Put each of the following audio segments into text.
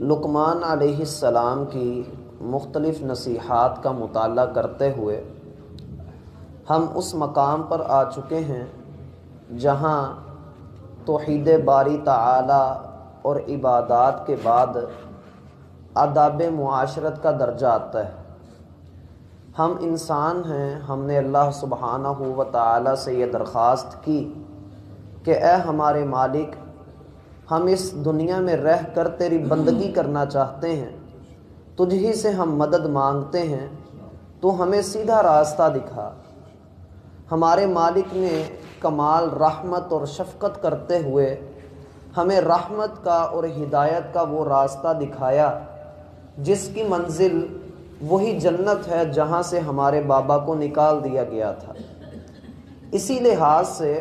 لقمان علیہ السلام کی مختلف نصیحات کا مطالعہ کرتے ہوئے ہم اس مقام پر آ چکے ہیں جہاں توحید باری تعالی اور عبادات کے بعد آداب معاشرت کا درجہ آتا ہے۔ ہم انسان ہیں، ہم نے اللہ سبحانہ و تعالی سے یہ درخواست کی کہ اے ہمارے مالک، ہم اس دنیا میں رہ کر تیری بندگی کرنا چاہتے ہیں، تجھ ہی سے ہم مدد مانگتے ہیں، تو ہمیں سیدھا راستہ دکھا۔ ہمارے مالک نے کمال رحمت اور شفقت کرتے ہوئے ہمیں رحمت کا اور ہدایت کا وہ راستہ دکھایا جس کی منزل وہی جنت ہے جہاں سے ہمارے بابا کو نکال دیا گیا تھا۔ اسی لحاظ سے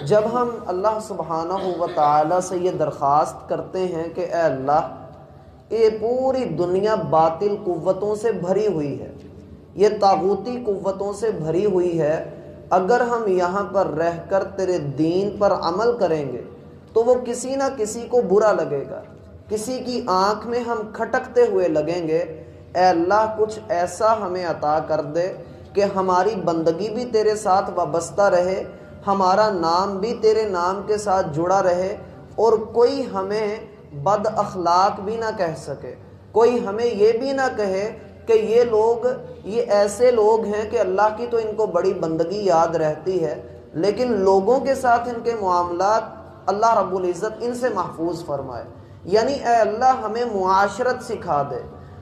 جب ہم اللہ سبحانہ و تعالی سے یہ درخواست کرتے ہیں کہ اے اللہ، یہ پوری دنیا باطل قوتوں سے بھری ہوئی ہے، یہ طاغوتی قوتوں سے بھری ہوئی ہے، اگر ہم یہاں پر رہ کر تیرے دین پر عمل کریں گے تو وہ کسی نہ کسی کو برا لگے گا، کسی کی آنکھ میں ہم کھٹکتے ہوئے لگیں گے۔ اے اللہ، کچھ ایسا ہمیں عطا کر دے کہ ہماری بندگی بھی تیرے ساتھ وابستہ رہے، ہمارا نام بھی تیرے نام کے ساتھ جڑا رہے، اور کوئی ہمیں بد اخلاق بھی نہ کہہ سکے، کوئی ہمیں یہ بھی نہ کہے کہ یہ ایسے لوگ ہیں کہ اللہ کی تو ان کو بڑی بندگی یاد رہتی ہے، لیکن لوگوں کے ساتھ ان کے معاملات اللہ رب العزت ان سے محفوظ فرمائے۔ یعنی اے اللہ، ہمیں معاشرت سکھا دے،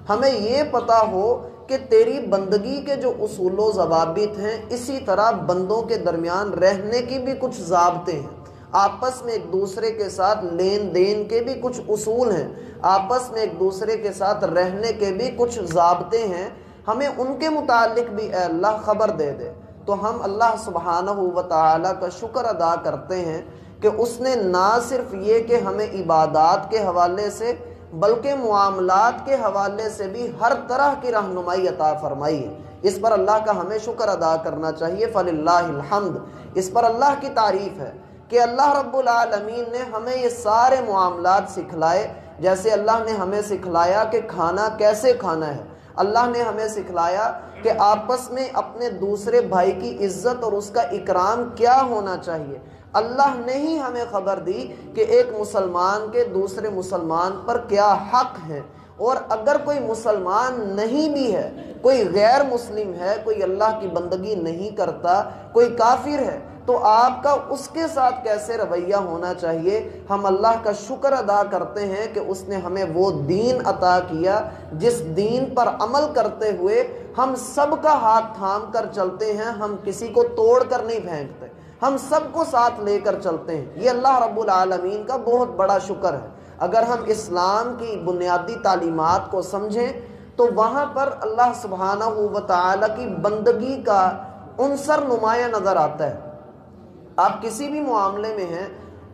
ہمیں یہ پتہ ہو کہ تیری بندگی کے جو اصول و ضوابط ہیں، اسی طرح بندوں کے درمیان رہنے کی بھی کچھ ضابطے ہیں، آپس میں ایک دوسرے کے ساتھ لین دین کے بھی کچھ اصول ہیں، آپس میں ایک دوسرے کے ساتھ رہنے کے بھی کچھ ضابطے ہیں، ہمیں ان کے متعلق بھی اے اللہ خبر دے دے۔ تو ہم اللہ سبحانہ و تعالی کا شکر ادا کرتے ہیں کہ اس نے نہ صرف یہ کہ ہمیں عبادات کے حوالے سے بلکہ معاملات کے حوالے سے بھی ہر طرح کی رہنمائی عطا فرمائی ہے۔ اس پر اللہ کا ہمیں شکر ادا کرنا چاہیے۔ فللہ الحمد، اس پر اللہ کی تعریف ہے کہ اللہ رب العالمین نے ہمیں یہ سارے معاملات سکھلائے۔ جیسے اللہ نے ہمیں سکھلایا کہ کھانا کیسے کھانا ہے، اللہ نے ہمیں سکھلایا کہ آپس میں اپنے دوسرے بھائی کی عزت اور اس کا اکرام کیا ہونا چاہیے، اللہ نے ہی ہمیں خبر دی کہ ایک مسلمان کے دوسرے مسلمان پر کیا حق ہے، اور اگر کوئی مسلمان نہیں بھی ہے، کوئی غیر مسلم ہے، کوئی اللہ کی بندگی نہیں کرتا، کوئی کافر ہے، تو آپ کا اس کے ساتھ کیسے رویہ ہونا چاہیے۔ ہم اللہ کا شکر ادا کرتے ہیں کہ اس نے ہمیں وہ دین عطا کیا جس دین پر عمل کرتے ہوئے ہم سب کا ہاتھ تھام کر چلتے ہیں، ہم کسی کو توڑ کر نہیں پھینکتے، ہم سب کو ساتھ لے کر چلتے ہیں۔ یہ اللہ رب العالمین کا بہت بڑا شکر ہے۔ اگر ہم اسلام کی بنیادی تعلیمات کو سمجھیں تو وہاں پر اللہ سبحانہ و تعالی کی بندگی کا عنصر نمایاں نظر آتا ہے۔ آپ کسی بھی معاملے میں ہیں،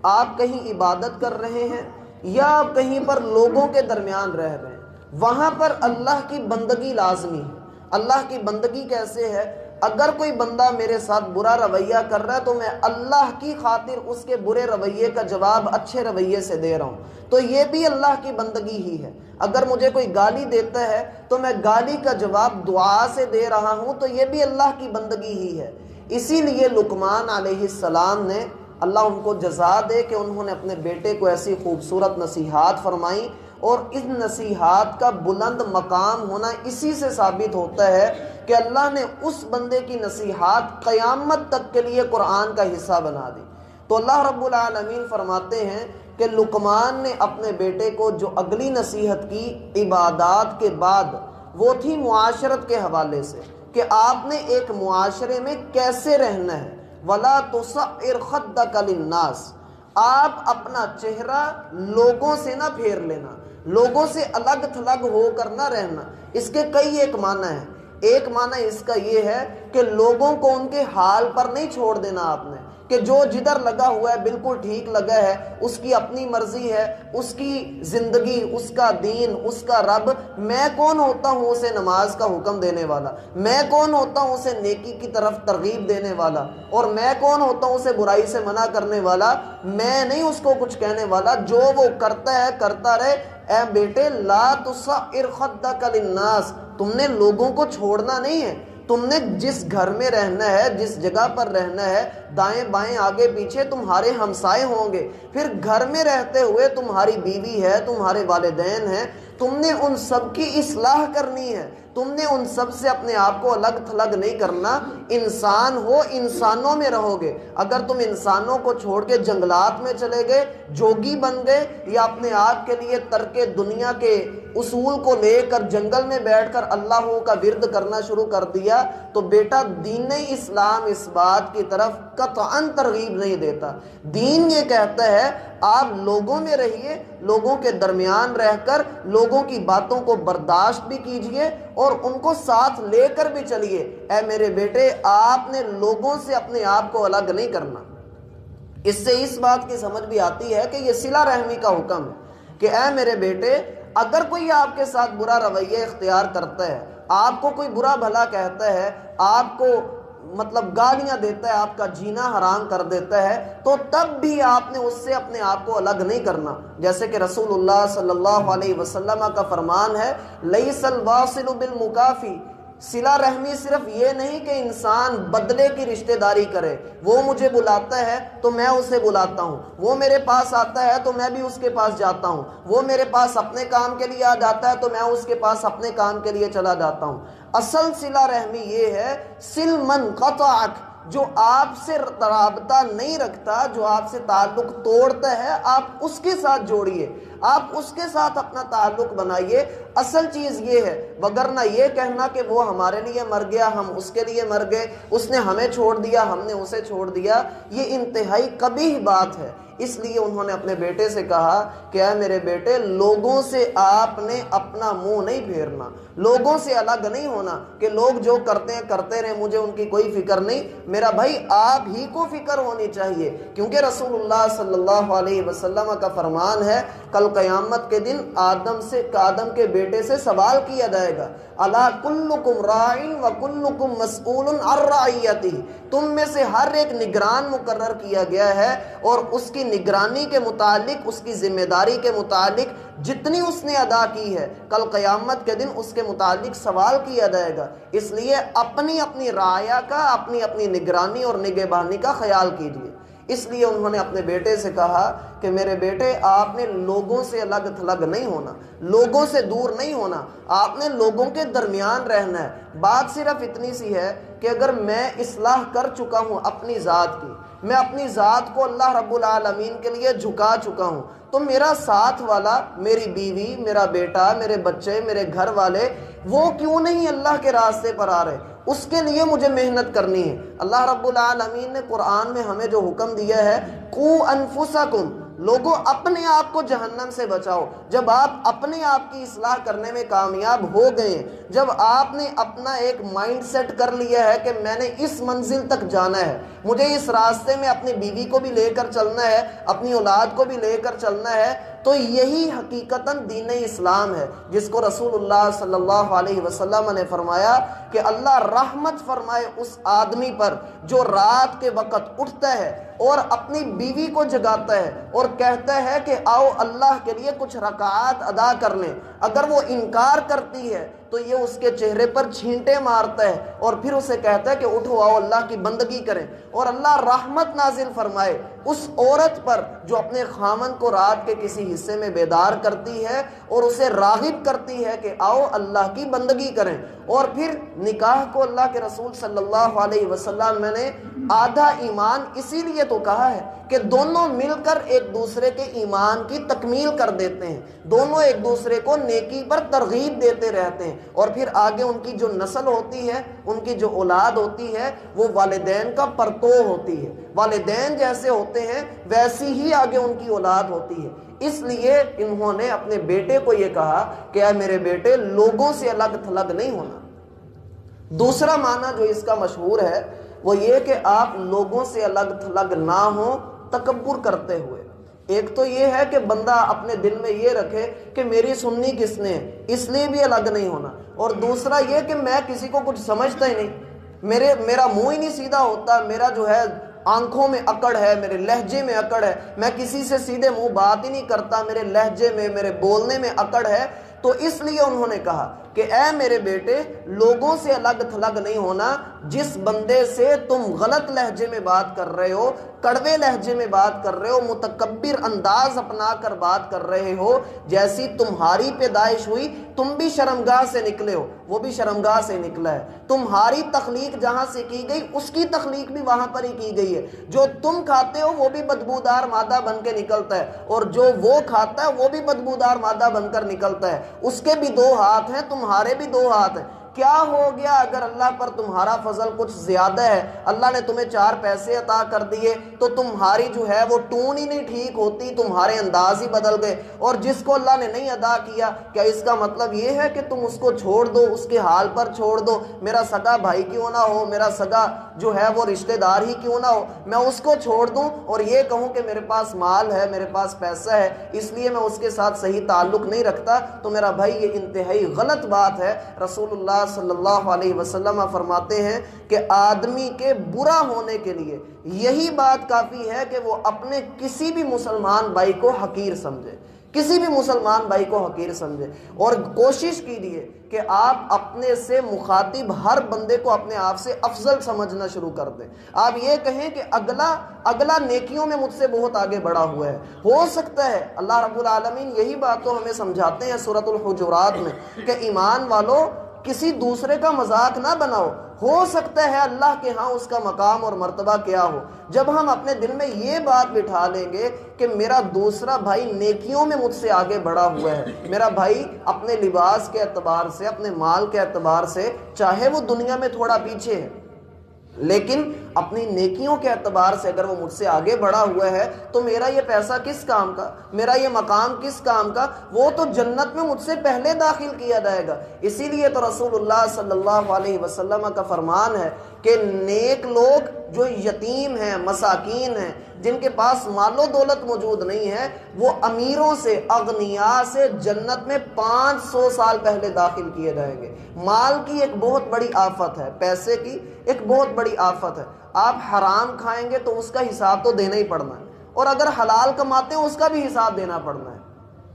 آپ کہیں عبادت کر رہے ہیں یا آپ کہیں پر لوگوں کے درمیان رہ رہے ہیں، وہاں پر اللہ کی بندگی لازمی ہے۔ اللہ کی بندگی کیسے ہے؟ اگر کوئی بندہ میرے ساتھ برا رویہ کر رہا ہے تو میں اللہ کی خاطر اس کے برے رویے کا جواب اچھے رویے سے دے رہا ہوں، تو یہ بھی اللہ کی بندگی ہی ہے۔ اگر مجھے کوئی گالی دیتا ہے تو میں گالی کا جواب دعا سے دے رہا ہوں، تو یہ بھی اللہ کی بندگی ہی ہے۔ اسی لیے لقمان علیہ السلام نے، اللہ ان کو جزا دے کہ انہوں نے اپنے بیٹے کو ایسی خوبصورت نصیحات فرمائی، اور اس نصیحات کا بلند مقام ہونا اسی سے ثابت ہوتا ہے کہ اللہ نے اس بندے کی نصیحات قیامت تک کے لیے قرآن کا حصہ بنا دی۔ تو اللہ رب العالمین فرماتے ہیں کہ لقمان نے اپنے بیٹے کو جو اگلی نصیحت کی عبادات کے بعد، وہ تھی معاشرت کے حوالے سے کہ آپ نے ایک معاشرے میں کیسے رہنا ہے۔ وَلَا تُصَعِّرْ خَدَّكَ لِلنَّاسِ، آپ اپنا چہرہ لوگوں سے نہ پھیر لینا، لوگوں سے الگ تھلگ ہو کر نہ رہنا۔ اس کے کئی ایک معنی ہیں۔ ایک معنی اس کا یہ ہے کہ لوگوں کو ان کے حال پر نہیں چھوڑ دینا آپ نے، کہ جو جدھر لگا ہوا ہے بالکل ٹھیک لگا ہے، اس کی اپنی مرضی ہے، اس کی زندگی، اس کا دین، اس کا رب، میں کون ہوتا ہوں اسے نماز کا حکم دینے والا، میں کون ہوتا ہوں اسے نیکی کی طرف ترغیب دینے والا، اور میں کون ہوتا ہوں اسے برائی سے منع کرنے والا، میں نہیں اس کو کچھ کہنے والا، جو وہ کرتا ہے کرتا رہے۔ اے بیٹے لا تصعر خدک للناس، تم نے لوگوں کو چھوڑنا نہیں ہے، تم نے جس گھر میں رہنا ہے، جس جگہ پر رہنا ہے، دائیں بائیں آگے پیچھے تمہارے ہمسائے ہوں گے، پھر گھر میں رہتے ہوئے تمہاری بیوی ہے، تمہارے والدین ہیں، تم نے ان سب کی اصلاح کرنی ہے، تم نے ان سب سے اپنے آپ کو الگ تھلگ نہیں کرنا۔ انسان ہو، انسانوں میں رہو گے، اگر تم انسانوں کو چھوڑ کے جنگلات میں چلے گئے، جوگی بن گئے، یا اپنے آپ کے لیے ترک دنیا کے اصول کو لے کر جنگل میں بیٹھ کر اللہ کا ورد کرنا شروع کر دیا، تو بیٹا دین اسلام اس بات کی طرف قطعاً ترغیب نہیں دیتا۔ دین یہ کہتا ہے آپ لوگوں میں رہیے، لوگوں کے درمیان رہ کر لوگوں کی باتوں کو برداشت بھی کیجئے اور ان کو ساتھ لے کر بھی چلیے۔ اے میرے بیٹے آپ نے لوگوں سے اپنے آپ کو الگ نہیں کرنا۔ اس سے اس بات کی سمجھ بھی آتی ہے کہ یہ صلہ رحمی کا حکم ہے کہ اے میرے بیٹے اگر کوئی آپ کے ساتھ برا رویہ اختیار کرتا ہے، آپ کو کوئی برا بھلا کہتا ہے، آپ کو مطلب گالیاں دیتا ہے، آپ کا جینا حرام کر دیتا ہے، تو تب بھی آپ نے اس سے اپنے آپ کو الگ نہیں کرنا۔ جیسے کہ رسول اللہ صلی اللہ علیہ وسلم کا فرمان ہے لیس الواصل بالمکافی، صلہ رحمی صرف یہ نہیں کہ انسان بدلے کی رشتہ داری کرے، وہ مجھے بلاتا ہے تو میں اسے بلاتا ہوں، وہ میرے پاس آتا ہے تو میں بھی اس کے پاس جاتا ہوں، وہ میرے پاس اپنے کام کے لیے آ جاتا ہے تو میں اس کے پاس اپنے کام کے لیے چلا جاتا ہوں۔ اصل صلہ رحمی یہ ہے سل من قطعک، جو آپ سے رابطہ نہیں رکھتا، جو آپ سے تعلق توڑتا ہے، آپ اس کے ساتھ جوڑیے، آپ اس کے ساتھ اپنا تعلق بنائیے۔ اصل چیز یہ ہے، وگرنہ یہ کہنا کہ وہ ہمارے لیے مر گیا، ہم اس کے لیے مر گئے، اس نے ہمیں چھوڑ دیا، ہم نے اسے چھوڑ دیا، یہ انتہائی قبیح بات ہے۔ اس لیے انہوں نے اپنے بیٹے سے کہا کہ اے میرے بیٹے لوگوں سے آپ نے اپنا منہ نہیں پھیرنا، لوگوں سے الگ نہیں ہونا کہ لوگ جو کرتے ہیں کرتے رہیں، مجھے ان کی کوئی فکر نہیں۔ میرا بھائی آپ ہی کو فکر ہونی چاہیے، کیونکہ رسول اللہ صلی اللہ علیہ وسلم کا فرمان ہے کل قیامت کے دن آدم کے بیٹے سے سوال کیا جائے گا، الا کلکم راع وکلکم مسئول عن رعیتہ، تم میں سے ہر ایک نگران مقرر کیا گیا ہے اور اس کی نگرانی کے متعلق، اس کی ذمہ داری کے متعلق جتنی اس نے ادا کی ہے کل قیامت کے دن اس کے متعلق سوال کیا جائے گا۔ اس لیے اپنی اپنی رعایا کا، اپنی اپنی نگرانی اور نگہبانی کا خیال کیجیے۔ اس لیے انہوں نے اپنے بیٹے سے کہا کہ میرے بیٹے آپ نے لوگوں سے الگ تھلگ نہیں ہونا، لوگوں سے دور نہیں ہونا، آپ نے لوگوں کے درمیان رہنا ہے۔ بات صرف اتنی سی ہے کہ اگر میں اصلاح کر چکا ہوں اپنی ذات کی، میں اپنی ذات کو اللہ رب العالمین کے لیے جھکا چکا ہوں، تو میرا ساتھ والا، میری بیوی، میرا بیٹا، میرے بچے، میرے گھر والے، وہ کیوں نہیں اللہ کے راستے پر آ رہے؟ اس کے لیے مجھے محنت کرنی ہے۔ اللہ رب العالمین نے قرآن میں ہمیں جو حکم دیا ہے قوا انفسکم، لوگوں اپنے آپ کو جہنم سے بچاؤ۔ جب آپ اپنے آپ کی اصلاح کرنے میں کامیاب ہو گئے، جب آپ نے اپنا ایک مائنڈ سیٹ کر لیا ہے کہ میں نے اس منزل تک جانا ہے، مجھے اس راستے میں اپنی بیوی کو بھی لے کر چلنا ہے، اپنی اولاد کو بھی لے کر چلنا ہے، تو یہی حقیقتاً دین اسلام ہے، جس کو رسول اللہ صلی اللہ علیہ وسلم نے فرمایا کہ اللہ رحمت فرمائے اس آدمی پر جو رات کے وقت اٹھتا ہے اور اپنی بیوی کو جگاتا ہے اور کہتا ہے کہ آؤ اللہ کے لیے کچھ رکعات ادا کر لیں۔ اگر وہ انکار کرتی ہے تو یہ اس کے چہرے پر چھینٹے مارتا ہے اور پھر اسے کہتا ہے کہ اٹھو آؤ اللہ کی بندگی کریں، اور اللہ رحمت نازل فرمائے اس عورت پر جو اپنے خامن کو رات کے کسی حصے میں بیدار کرتی ہے اور اسے راغب کرتی ہے کہ آؤ اللہ کی بندگی کریں۔ اور پھر نکاح کو اللہ کے رسول صلی اللہ علیہ وسلم نے آدھا ایمان اسی لیے تو کہا ہے کہ دونوں مل کر ایک دوسرے کے ایمان کی تکمیل کر دیتے ہیں، دونوں ایک دوسرے کو نیکی پر ترغیب دیتے رہتے ہیں، اور پھر آگے ان کی جو نسل ہوتی ہے، ان کی جو اولاد ہوتی ہے، وہ والدین کا پرتو ہوتی ہے، والدین جیسے ہوتے ہیں ویسی ہی آگے ان کی اولاد ہوتی ہے۔ اس لیے انہوں نے اپنے بیٹے کو یہ کہا کہ اے میرے بیٹے لوگوں سے الگ تھلگ نہیں ہونا۔ دوسرا معنی جو اس کا مشہور ہے وہ یہ کہ آپ لوگوں سے الگ تھلگ نہ ہوں تکبر کرتے ہوئے۔ ایک تو یہ ہے کہ بندہ اپنے دل میں یہ رکھے کہ میری سننی کس نے ہے، اس لیے بھی الگ نہیں ہونا، اور دوسرا یہ کہ میں کسی کو کچھ سمجھتا ہی نہیں، میرا منہ ہی نہیں سیدھا ہوتا، میرا جو ہے آنکھوں میں اکڑ ہے، میرے لہجے میں اکڑ ہے، میں کسی سے سیدھے منہ بات ہی نہیں کرتا، میرے لہجے میں میرے بولنے میں اکڑ ہے۔ تو اس لیے انہوں نے کہا کہ اے میرے بیٹے، لوگوں سے الگ تھلگ نہیں ہونا۔ جس بندے سے تم غلط لہجے میں بات کر رہے ہو، کڑوے لہجے میں بات کر رہے ہو، متکبر انداز اپنا کر بات کر رہے ہو، جیسی تمہاری پیدائش ہوئی تم بھی شرمگاہ سے نکلے ہو، وہ بھی شرمگاہ سے نکلا ہے، تمہاری تخلیق جہاں سے کی گئی اس کی تخلیق بھی وہاں پر ہی کی گئی ہے، جو تم کھاتے ہو وہ بھی بدبودار مادہ بن کے نکلتا ہے، اور جو وہ کھاتا ہے وہ بھی بدبودار مادہ بن کر نکلتا ہے، اس کے بھی دو ہاتھ ہیں، تمہارے بھی دو ہاتھ ہیں۔ کیا ہو گیا اگر اللہ پر تمہارا فضل کچھ زیادہ ہے، اللہ نے تمہیں 4 پیسے عطا کر دیے تو تمہاری جو ہے وہ ٹون ہی نہیں ٹھیک ہوتی، تمہارے انداز ہی بدل گئے، اور جس کو اللہ نے نہیں عطا کیا، کیا اس کا مطلب یہ ہے کہ تم اس کو چھوڑ دو، اس کے حال پر چھوڑ دو؟ میرا سگا بھائی کیوں نہ ہو، میرا سگا جو ہے وہ رشتہ دار ہی کیوں نہ ہو، میں اس کو چھوڑ دوں اور یہ کہوں کہ میرے پاس مال ہے، میرے پاس پیسہ ہے، اس لیے میں اس کے ساتھ صحیح تعلق نہیں رکھتا؟ تو میرا بھائی یہ انتہائی غلط بات ہے۔ رسول اللہ صلی اللہ علیہ وسلم فرماتے ہیں کہ آدمی کے برا ہونے کے لیے یہی بات کافی ہے کہ وہ اپنے کسی بھی مسلمان بھائی کو حقیر سمجھے، کسی بھی مسلمان بھائی کو حقیر سمجھے، اور کوشش کیجیے کہ آپ اپنے سے مخاطب ہر بندے کو اپنے آپ سے افضل سمجھنا شروع کر دیں۔ آپ یہ کہیں کہ اگلا نیکیوں میں مجھ سے بہت آگے بڑھا ہوا ہے۔ ہو سکتا ہے اللہ رب العالمین یہی بات تو ہمیں سمجھاتے ہیں سورۃ الحجرات میں کہ ایمان والو کسی دوسرے کا مذاق نہ بناؤ، ہو سکتا ہے اللہ کے ہاں اس کا مقام اور مرتبہ کیا ہو۔ جب ہم اپنے دل میں یہ بات بٹھا لیں گے کہ میرا دوسرا بھائی نیکیوں میں مجھ سے آگے بڑھا ہوا ہے، میرا بھائی اپنے لباس کے اعتبار سے، اپنے مال کے اعتبار سے چاہے وہ دنیا میں تھوڑا پیچھے ہے، لیکن اپنی نیکیوں کے اعتبار سے اگر وہ مجھ سے آگے بڑھا ہوا ہے تو میرا یہ پیسہ کس کام کا، میرا یہ مقام کس کام کا؟ وہ تو جنت میں مجھ سے پہلے داخل کیا جائے گا۔ اسی لیے تو رسول اللہ صلی اللہ علیہ وسلم کا فرمان ہے کہ نیک لوگ جو یتیم ہیں، مساکین ہیں، جن کے پاس مال و دولت موجود نہیں ہے، وہ امیروں سے، اغنیاء سے جنت میں 500 سال پہلے داخل کیے جائیں گے۔ مال کی ایک بہت بڑی آفت ہے، پیسے کی ایک بہت بڑی آفت ہے، آپ حرام کھائیں گے تو اس کا حساب تو دینا ہی پڑنا ہے، اور اگر حلال کماتے ہیں اس کا بھی حساب دینا پڑنا ہے۔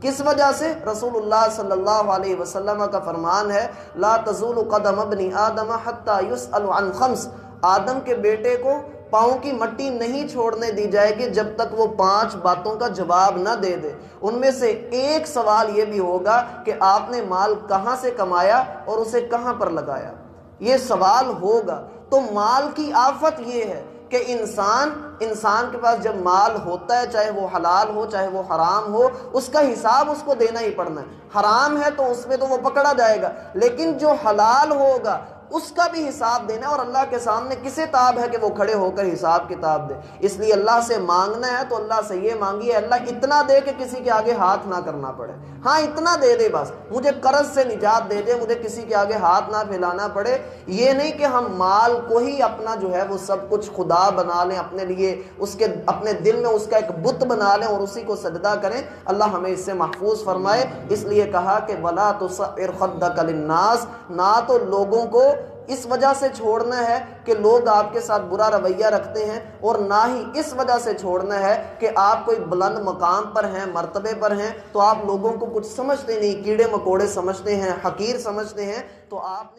کس وجہ سے؟ رسول اللہ صلی اللہ علیہ وسلم کا فرمان ہے لا تزول قدم ابن آدم حتی یسأل عن خمس، آدم کے بیٹے کو پاؤں کی مٹی نہیں چھوڑنے دی جائے گی جب تک وہ 5 باتوں کا جواب نہ دے دے۔ ان میں سے ایک سوال یہ بھی ہوگا کہ آپ نے مال کہاں سے کمایا اور اسے کہاں پر لگایا، یہ سوال ہوگا۔ تو مال کی آفت یہ ہے کہ انسان کے پاس جب مال ہوتا ہے، چاہے وہ حلال ہو چاہے وہ حرام ہو، اس کا حساب اس کو دینا ہی پڑنا ہے۔ حرام ہے تو اس میں تو وہ پکڑا جائے گا، لیکن جو حلال ہوگا اس کا بھی حساب دینا ہے، اور اللہ کے سامنے کسے تاب ہے کہ وہ کھڑے ہو کر حساب کتاب دے۔ اس لیے اللہ سے مانگنا ہے تو اللہ سے یہ مانگیے اللہ اتنا دے کہ کسی کے آگے ہاتھ نہ کرنا پڑے، ہاں اتنا دے دے بس، مجھے قرض سے نجات دے دے، مجھے کسی کے آگے ہاتھ نہ پھیلانا پڑے۔ یہ نہیں کہ ہم مال کو ہی اپنا جو ہے وہ سب کچھ خدا بنا لیں، اپنے لیے اپنے دل میں اس کا ایک بت بنا لیں اور اسی کو سجدہ کریں۔ اللہ ہمیں اس سے محفوظ فرمائے۔ اس لیے کہا کہ وَلَا تُصَعِّرْ خَدَّكَ لِلنَّاسِ، نہ تو لوگوں کو اس وجہ سے چھوڑنا ہے کہ لوگ آپ کے ساتھ برا رویہ رکھتے ہیں، اور نہ ہی اس وجہ سے چھوڑنا ہے کہ آپ کوئی بلند مقام پر ہیں، مرتبے پر ہیں، تو آپ لوگوں کو کچھ سمجھتے نہیں، کیڑے مکوڑے سمجھتے ہیں، حقیر سمجھتے ہیں، تو آپ